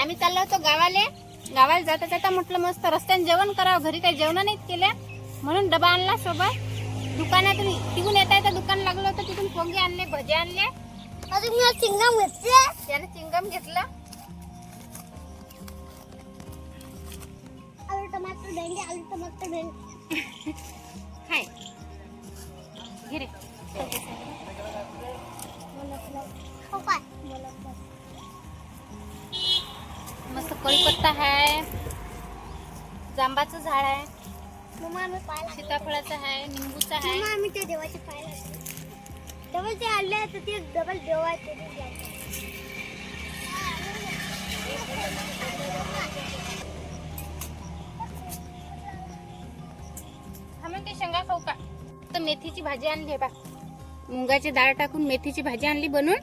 आम्ही चाललो होतो गावाला जाता जाता म्हटलं मस्त रस्त्याने जेवण करावं, घरी काही जेवण नाहीत केले म्हणून डबा आणला सोबत. दुकानातून तिकून येता दुकान लागलं होतं, तिथून पोंगे आणले, भजे आणले, अजून मी चिंगम घेतले. त्याने चिंगम घेतलं. आलू टमाटर भेंडी हाय घे रे. मस्त कढीपत्ता आहे, जांबाचं झाड आहे, सीताफळाचं आहे, निंबूचं आहे. आम्ही ते देवाचे पाहिलं डबल ते आणले तर ते डबल देवाचे. ते शेंगा खाऊ का? तर मेथीची भाजी आणली बा, मुंगाची डाळ टाकून मेथीची भाजी आणली बनवून.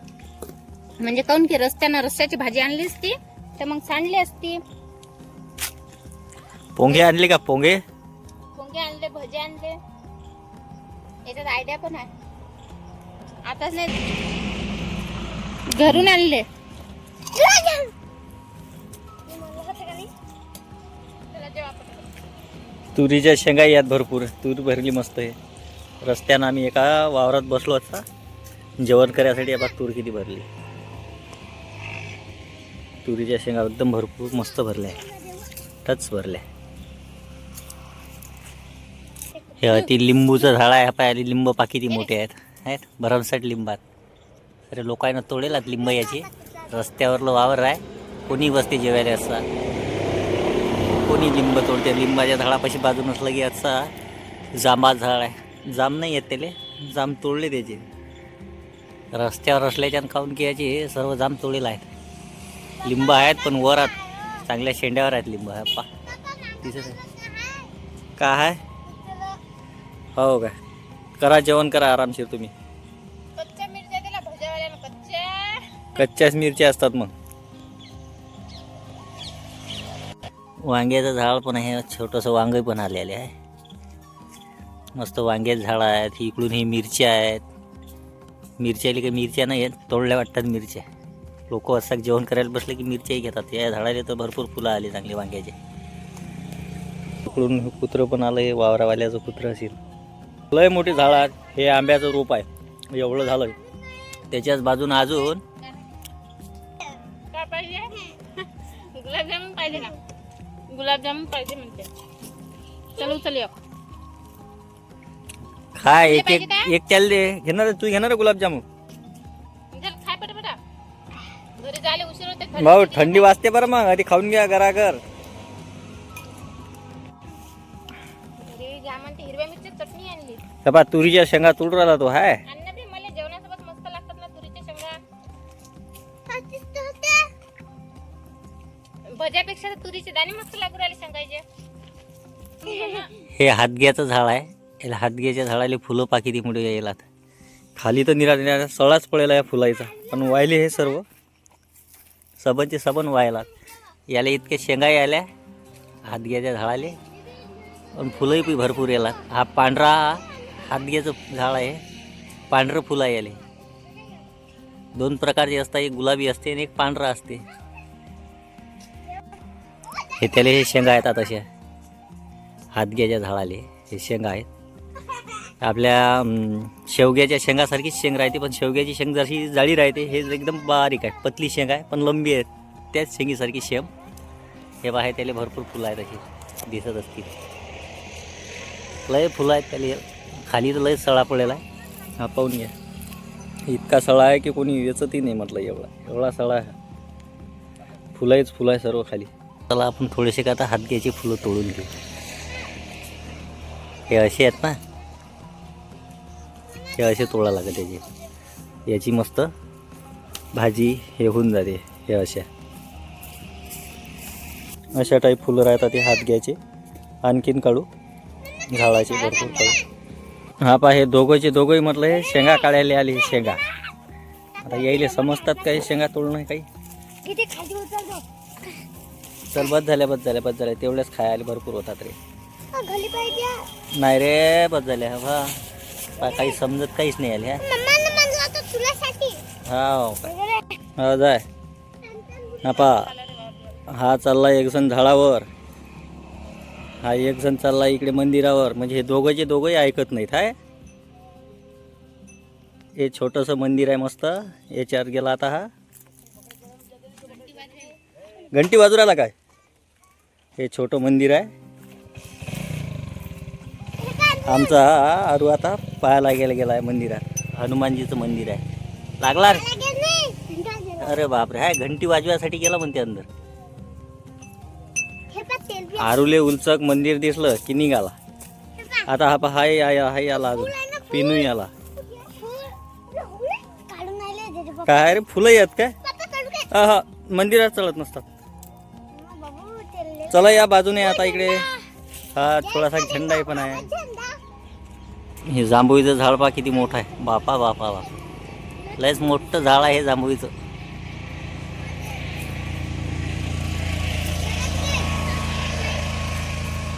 म्हणजे काऊन की रस्त्याची भाजी आणली असती तर मग सांडली असती. पोंगे आणले का? पोंगे आणले, भजे आणले. याच्यात आयडिया पण आहे. आताच नाही घरून आणले. तुरीच्या शेंगा यात भरपूर. तूर भरली मस्त आहे. रस्त्यानं आम्ही एका वावरात बसलो असता जेवण करायसाठी. बघा तूर किती भरली. तुरीच्या शेंगा एकदम भरपूर मस्त भरल्या, टच भरल्या. हे ती लिंबूचं झाड आहे. पाहिली लिंब किती मोठे आहेत भरमसाठ लिंबात. अरे लोकांना तोडेलात लिंब याची. रस्त्यावरलं वावर आहे, कोणी बसते जेवायला असा, कोणी लिंब तोडते. लिंबाच्या झाडापाशी बाजू नसलं की असा जांबा झाड आहे, जाम नाही येत त्याले, जाम तोडले त्याचे. रस्त्यावर असल्याच्यानं खाऊन की याचे सर्व जाम तोडेल आहेत. लिंब आहेत पण वर आहेत, चांगल्या शेंड्यावर आहेत लिंब. पा दिसत आहे का? आहे हो का? करा जेवण करा आरामशीर तुम्ही. कच्च्या मिरच्या दिला भज्यावाल्यानं, कच्च्याच मिरच्या असतात. मग वांग्याचं झाड पण आहे, छोटंसं वांग पण आलेले आहे. मस्त वांग्याचं झाड आहेत. इकडून ही मिरच्या आहेत. मिरच्याली काही मिरच्या नाही आहेत, तोडल्या वाटतात मिरच्या. लोक असं जेवण करायला बसले की मिरच्याही घेतात. या झाडाला तर भरपूर फुलं आली चांगली वांग्याचे. इकडून कुत्रं पण आलं, हे वावरावाल्याचं कुत्रं असेल. लय मोठी झाड आहेत. हे आंब्याचं रोप आहे, एवढं झालं. त्याच्याच बाजून अजून काय पाहिजे? गुलाबजामुन पाहिजे ना? गुलाबजामुन पाहिजे म्हणते. चल उचल एक. खाय एक त्याला दे. घेणार तू? घेणार गुलाबजामुन? खाय पटापटा, घरी जायला उशीर होते. भाऊ थंडी वाजते बरं. मग आधी खाऊन घ्या घराघर. हिरव्या मिरची चटणी आणली. बा तुरीच्या शेंगा तोड राहिला तो. हाय मला जेवणासोबत मस्त लागतात ना तुरीच्या शेंगा. भज्यापेक्षा तुरीचे दाणे मस्त लागू राहिले शेंगाचे. हे हातग्याचं झाड आहे. याला हातग्याच्या झाडाला फुलं किती मोठे यायला. खाली तर निरा सळाच पडेला या फुलाचा. पण वाहिले हे सर्व सबनचे सबन व्हायला. याला इतके शेंगा यायला हातग्याच्या झाडाले, पण फुलंही भरपूर याला. हा पांढरा हातग्याचं झाड आहे, पांढरं फुलं आहे याले. दोन प्रकारचे असतात, एक गुलाबी असते आणि एक पांढरा असते. हे त्याला हे शेंगा येतात अशा हातग्याच्या झाडाले. हे शेंगा आहेत आपल्या शेवग्याच्या शेंगासारखीच शेंग राहते, पण शेवग्याची शेंग जशी जाळी राहते. हे एकदम बारीक आहे, पतली शेंग आहे पण लंबी आहे. त्याच शेंगीसारखी शेम. हे बाहेर त्याला भरपूर फुलं आहेत अशी दिसत असतील. लय फुलं आहेत त्याला. खाली तर लय सळा पडलेला आहे. हा पाहून घ्या. इतका सळा आहे की कोणी वेचतही नाही म्हटलं. एवढा सळा आहे. फुलंच फुलं आहे सर्व खाली. चला आपण थोडेसे का आता हातग्याची फुलं तोडून घेऊ. हे असे आहेत ना, हे असे तोडा लागेल त्याची. याची मस्त भाजी हे होऊन जाते. हे अशा टाईप फुलं राहतात ते हातग्याचे. आणखीन काढू झाडाचे भरपूर काढू. हा पहा हे दोघंही म्हटलं हे शेंगा काढायला आले. हे शेंगा आता यायले समजतात काही शेंगा तोडणं काही. चल बस झाल्या तेवढ्याच खायला भरपूर होतात रे. नाही रे बस झाल्या. हा काही समजत काहीच नाही आले. हा जाय आपा हा चालला एक जण झाडावर, हा एक जण चालला इकडे मंदिरावर. म्हणजे हे दोघंही ऐकत नाहीत. हाय हे छोटंसं मंदिर आहे मस्त, याच्यावर गेला आता हा. घंटी बाजूला काय, हे छोटं मंदिर आहे आमचा. हा आरू आता पाहायला गेला आहे मंदिरात. हनुमानजीचं मंदिर आहे. लागला रे. अरे बापरे, हाय घंटी वाजवायसाठी गेला म्हणते अंदर. आरूले उलचक मंदिर दिसलं की निघाला. आता हा हाय आला, अजून पिनू आला. काय रे, फुलं आहेत काय? हा मंदिरात चढत नसतात. चला या बाजूने आता इकडे. हा थोडासा झेंडा आहे पण आहे. हे जांभूळीचं झाड पहा किती मोठं आहे. बापा बापा बापा, लयच मोठं झाड आहे हे जांभूळीचं.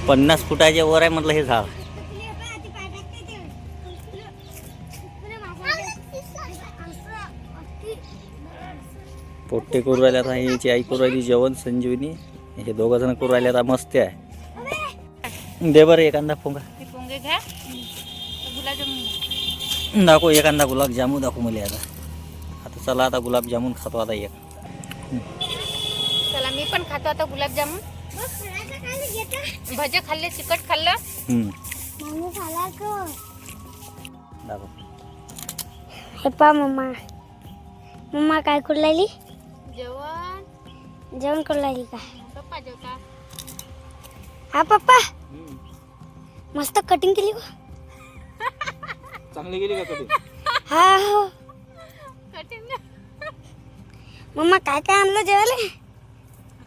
पन्नास फुटाच्या वर आहे म्हटलं हे झाड. पोट्टे करू राहिले आता. याची आई करू राहिली जेवण, संजीवनी. हे दोघं जण करू राहिले आता. मस्त आहे. दे बरं एखादा पोंगा. पोंगे घ्या. गुलाबजामुन दाखव एखादा गुलाबजामुन दाखव मला आता. आता चला आता गुलाबजामुन खातो आता एक. चला मी पण खातो आता गुलाबजामुन. भजे खाल्ले, तिखट खाल्लं. दाखव. हे पा मम्मा काय करू लागली? जेवण करू लागली का? पप्पा जेवता. हा पप्पा मस्त कटिंग केली गो. चांगली गेली का कधी? हा हो. कठीण. मम्मा काय काय आणलं जेवायला?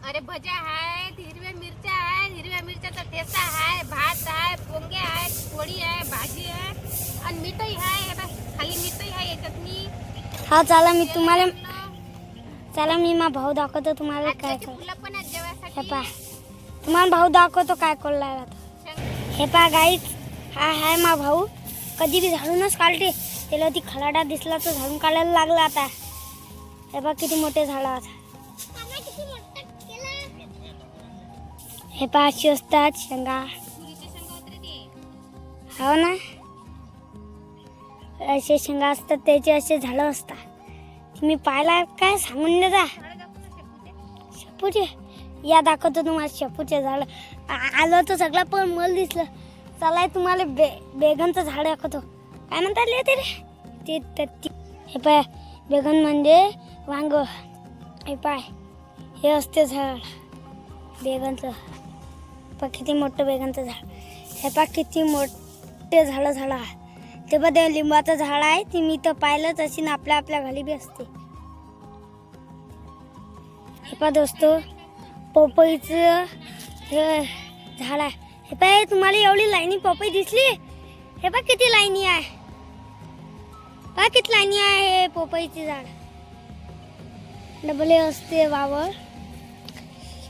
अरे भज्या आहेत, हिरव्या मिरच्या आहेत, हिरव्या मिरच्याचा ठेचा आहे, भात आहे, पोंगे आहेत, पोळी आहे, भाजी आहे आणि मीठही आहे. हे बघ, खाली मीठही आहे, याच्यात मी. हा चला मी मा भाऊ दाखवतो तुम्हाला काय आजची कर. फुलं पण आहेत हे जेवायसाठी. पा तुम्हाला भाऊ दाखवतो काय करू लागला तो. हे पा गाईच, हा हाय मा भाऊ. कधी बी झाडूनच काढते. त्याला ती खलाडा दिसला तर झाडून काढायला लागला आता. हे पा किती मोठे झाड आहेत. हे पा अशी असतात शेंगा. हो ना, असे शेंगा असतात, त्याचे असे झाडं असतात. तुम्ही पाहिला काय सांगून देता? शेपूचे या दाखवतो तुम्हाला. शेपूचे झाड आलं तर सगळं पण मला दिसलं. चला तुम्हाला बेगनचं झाड दाखवतो. काय म्हणतात ते रे? हे पाय बेगन म्हणजे वांग. हे पाय हे असते झाड बेगनचं. पा किती मोठं बेगनचं झाड. हे पा किती मोठे झाड आहे. ते पण ते लिंबाचं झाड आहे. ती मी तर पाहिलंच अशी ना आपल्या घरी बी असते. हे पा दोस्तो पपईचं हे झाड आहे. हे पाय तुम्हाला एवढी लाईनी पपई दिसली? हे पा किती लाईनी आहे. पा किती लाईनी आहे. हे पपईचे झाड डबल हे असते वावर.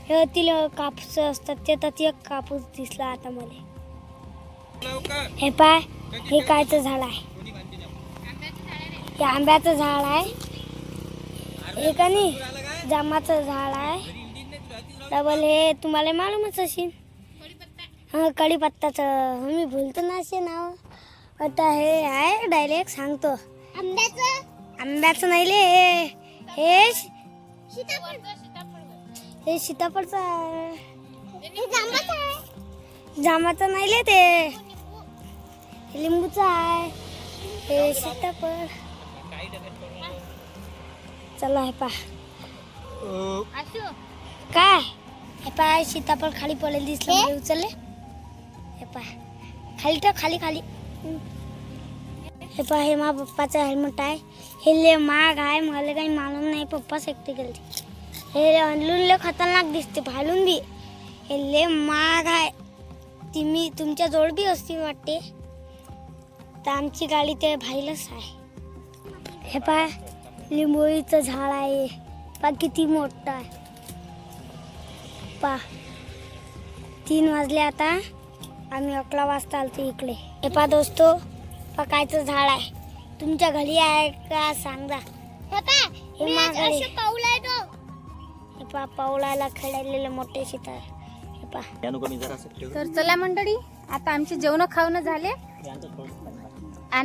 हे तिला कापूस असतात. ते तर एक कापूस दिसला आता मला. हे पाय हे कायचं झाड आहे? हे आंब्याचं झाड आहे. हे का नाही जांबाचं झाड आहे. डबल हे तुम्हाला मालूमच असेल. हा कढीपत्ताचं. मी भूलतो ना असे नाव. आता हे आहे डायरेक्ट सांगतो. आंब्याचं नाही ले. हे सीताफळचं आहे. जांबाचं नाही ले. ते लिंबूचं आहे. हे सीताफळ. चला हे पा काय. हे पाय सीताफळ खाली पडलेलं दिसलं मला. उचलले. हे पाय खाली तर खाली. हे पा हे मा पप्पाचं हेल्मेट आहे. हे ले महाग आहे. मला काही मालूम नाही. पप्पाच एकटे गेले. हे आणलून ले खतरनाक दिसते भालून बी. हे ले महाग आहे. तुम्ही तुमच्या जवळ बी असती वाटते. तर आमची गाडी ते भाईलच आहे. हे पाय लिंबोळीचं झाड आहे. पा किती मोठं आहे. पा 3 वाजले आता. आम्ही 11 वाजता आलतो इकडे. हे पा दोस्तो पा कायचं झाड आहे. तुमच्या घरी आहे का सांगा. हे पा पावलाला खेळलेले मोठे सीता हे पा. यानं कमी जरा असं ठेव. तर चला मंडळी, आता आमचे जेवण खावणं झाले. यांचं थोडंसं पाणी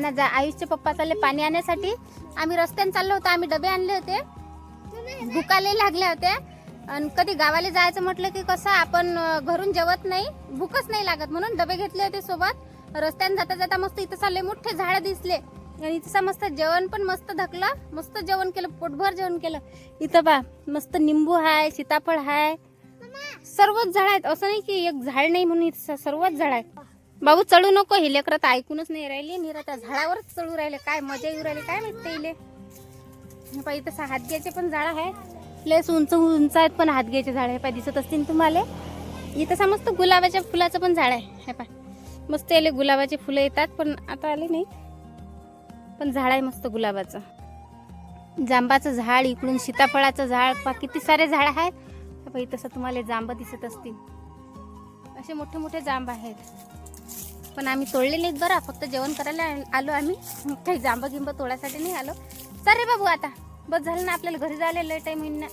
टाक. आयुषचे पप्पा चालले पाणी आणण्यासाठी. आम्ही रस्त्याने चाललो होतो, आम्ही डबे आणले होते, भुकाले लागल्या होत्या. आणि कधी गावाला जायचं म्हटलं की कसं आपण घरून जेवत नाही, भूकच नाही लागत, म्हणून डबे घेतले होते सोबत. रस्त्याने जाता जाता मस्त इथं चालले मोठे झाड दिसले आणि इथं मस्त जेवण पण मस्त धकलं, मस्त जेवण केलं, पोटभर जेवण केलं. इथं बा मस्त निंबू आहे, सीताफळ आहे, सर्वच झाड आहेत. असं नाही की एक झाड नाही म्हणून इथं सर्वच झाड आहेत. बाबू चढू नको, हे लेकरं तर ऐकूनच नाही राहिले, निरा त्या झाडावरच चढू राहिले. काय मजा येऊ राहिली काय माहित ते इले. इथं हातग्याचे पण झाड आहे, लेस उंच उंच आहेत, पण हातग्याचे झाड आहे पाय दिसत असतील तुम्हाला. इथं मस्त गुलाबाच्या फुलाचं पण झाड आहे हे पाय. मस्त याले गुलाबाचे फुलं येतात, पण आता आले नाही, पण झाड आहे मस्त गुलाबाचं. जांबाचं झाड, इकडून सीताफळाचं झाड, पा किती सारे झाड आहेत. तसं तुम्हाला जांब दिसत असतील, असे मोठे मोठे जांब आहेत. पण आम्ही तोडले नाहीत बरं, फक्त जेवण करायला आलो आम्ही, काही जांब गिंब तोडायसाठी नाही आलो. सरे बाबू आता बस झालं ना, आपल्याला घरी जायला लय टाइम होईल ना,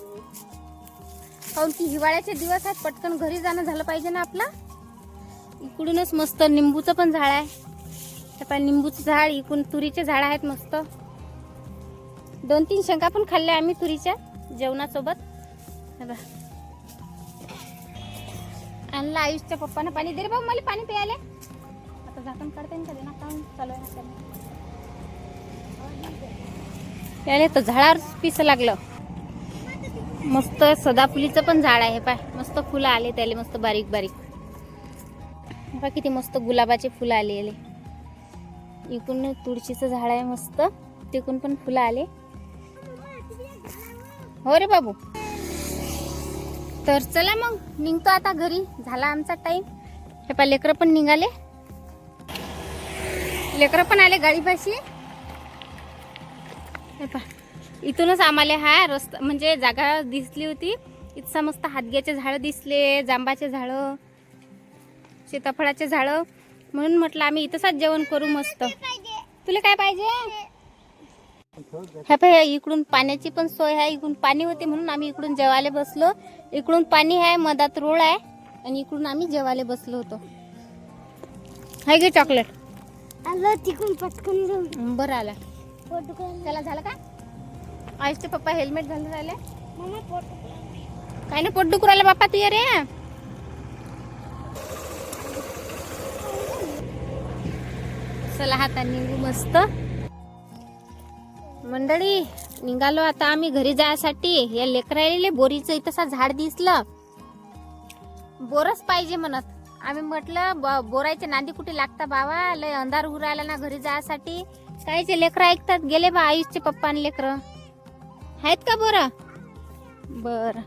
काऊन की हिवाळ्याचे दिवस आहेत, पटकन घरी जाणं झालं पाहिजे ना आपला. इकडूनच मस्त निंबूचं पण झाड आहे, त्या निंबूचं झाड, इकडून तुरीचे झाड आहेत मस्त. 2-3 शेंगा पण खाल्ल्या आम्ही तुरीच्या जेवणासोबत. आणला आयुषच्या पप्पानं पाणी. दे रे बाबू मला पाणी प्यायला. आता झाकण काढते ना कधी ना, काम चालू आहे त्याने तर झाडावर पिसं लागलं. मस्त सदाफुलीचं पण झाड आहे पाय, मस्त फुलं आले त्याले, मस्त बारीक बारीक. बघा किती मस्त गुलाबाचे फुलं आले. इकडून तुळशीचं झाड आहे मस्त, तिकडून पण फुलं आले. हो रे बाबू. तर चला मग निघतो आता घरी, झाला आमचा टाइम. हे पा लेकरं पण निघाले, लेकरं पण आले गाडीपाशी. हे पा इथूनच आम्हाला हा रस्ता म्हणजे जागा दिसली होती. इथं मस्त हातग्याचे झाड दिसले, जांबाचे झाड, सीताफळाचे झाड, म्हणून म्हटलं आम्ही इथंच जेवण करू मस्त. तुला काय पाहिजे? हे इकडून पाण्याची पण सोय आहे, इकडून पाणी होते म्हणून आम्ही इकडून जेवायला बसलो. इकडून पाणी आहे, मधात रोड आहे, आणि इकडून आम्ही जेवायला बसलो होतो. हाय गे चॉकलेट आलं तिकडून पटकन जाऊन. बरं आला त्याला. झालं का? आयुषचे पप्पा हेल्मेट घालून राहिले. काय ना पोट दुखू राहिलं बाप्पा तू ये रे. चला हाता निघू मस्त. मंडळी निघालो आता आम्ही घरी जायसाठी. या लेकराले बोरीचं इथंसा झाड दिसलं, बोरच पाहिजे म्हणत. आम्ही म्हटलं बोरायचे नांदी कुठे लागता बाबा, लय अंधार होऊ राहिला ना घरी जायसाठी. कायचे लेकरं ऐकतात. गेले बा आयुषचे पप्पा आणि लेकरं. आहेत का बोरा? बर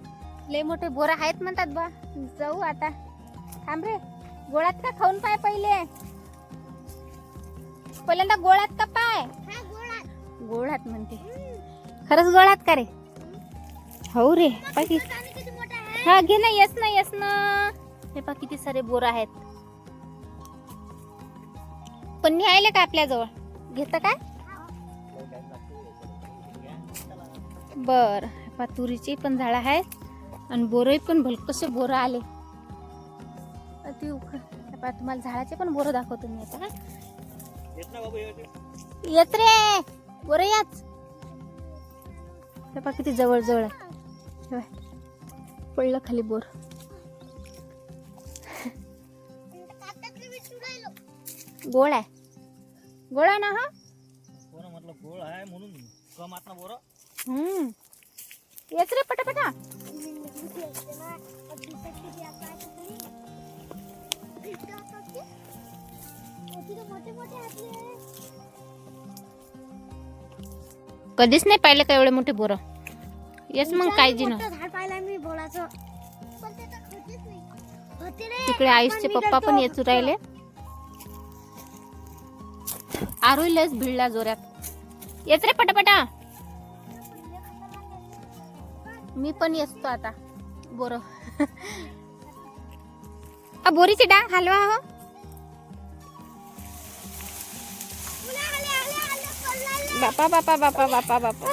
लय मोठे बोरा आहेत म्हणतात बा. जाऊ आता. थांब रे, गोळ्यात का खाऊन पाय पहिले. पहिल्यांदा गोळ्यात का पाय. गोळ्यात म्हणते, खरंच गोळ्यात का रे? हो रे पाकी. हा घे ना, येस ना येस ना. हे पा किती सारे बोर आहेत. पण न्यायला का आपल्या जवळ घेत काय? बर पा तुरीची पण झाड आहेत, आणि बोरही पण भलकसे बोर आले. तुम्हाला झाडाचे पण बोर दाखवतो मी आता. येत रे बोर याच. हे पा किती जवळ जवळ आहे. पडलं खाली बोर. गोळ आहे, गोळ आहे ना. हा म्हटलं गोळ आहे म्हणून कम आता बोर. येच रे पटापटा. कधीच नाही पाहिलं का एवढे मोठे बोर. येस मग काळजी ना. झाड पाहिलं मी बोराचं. तिकडे आयुषचे पप्पा पण येचू राहिले. आरोईलाच भिडला जोरात. येच रे पटापटा. मी पण येतो आता. बोर बोरीची डाळ हलवा. हो बापा बापा बापा बापा बापा.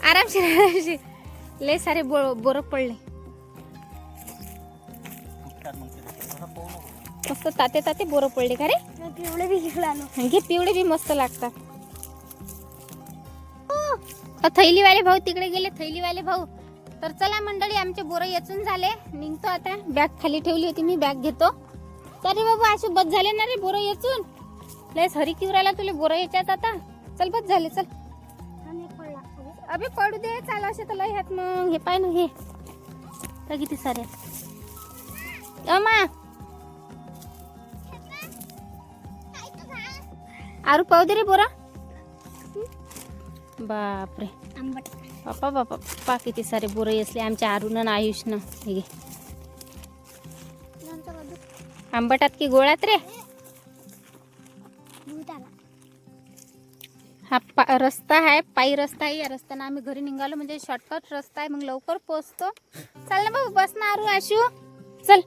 आरामशीर आरामशीर. लय सारे बोरं पडले. मस्त ताते ताते बोरं पडले का रे. पिवळे बी घेऊन आलो. घे पिवळे बी मस्त लागतात. थैलीवाले भाऊ तिकडे गेले. थैलीवाले भाऊ. तर चला मंडळी आमचे बोरं येचून झाले. निघतो आता. बॅग खाली ठेवली होती मी. बॅग घेतो. तरी बाबू असे बस झाले ना रे बोरं येचून. लयच हरी किवरायला तुला बोरं याच्यात आता. चल बस झाले चल. अबे पडू दे. चाल असे तर लय हात मग. हे पाय ना हे तर किती सारे. अमा आरू पाहू दे रे बोरा. बापरे आंबट. बापा बापा बापा किती सारे बोरं असले आमच्या अरुण आयुषनं. हे घे. आंबटात की गोळात रे. हा रस्ता आहे. पायी रस्ता आहे. या रस्त्यानं आम्ही घरी निघालो म्हणजे शॉर्टकट रस्ता आहे. मग लवकर पोहोचतो. चल ना बाबू बस ना आरू आशू. चल.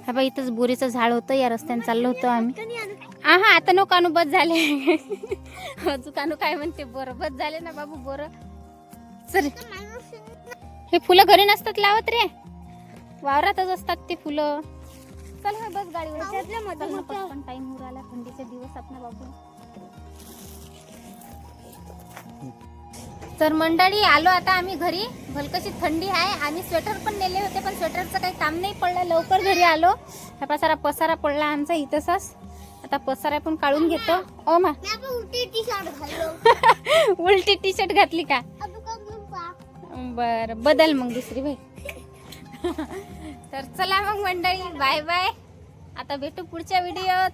हा बा इथंच बोरीचं झाड होतं. या रस्त्याने चाललो होतो आम्ही. हा आता नको आणू बस झाले. अजून आणू काय म्हणते बोर. बस झाले ना बाबू बोर. चल. हे फुलं घरी नसतात लावत रे. वावरातच असतात ते फुलं. चल हा बस गाडीवर. पण टाइम उराला. थंडीचे दिवस आहेत ना बाबू. तर मंडळी आलो आता आम्ही घरी. भलकशी थंडी आहे. आम्ही स्वेटर पण नेले होते पण स्वेटरचं काही काम नाही पडलं. लवकर घरी आलो. हा सारा पसारा पडला आमचा इथंच. आता पसारा पण काढून घेतो. ओ मा उलटी टी शर्ट घातली का. बर बदल मग दुसरी बाई. तर चला मग मंडळी बाय बाय. आता भेटू पुढच्या व्हिडिओत.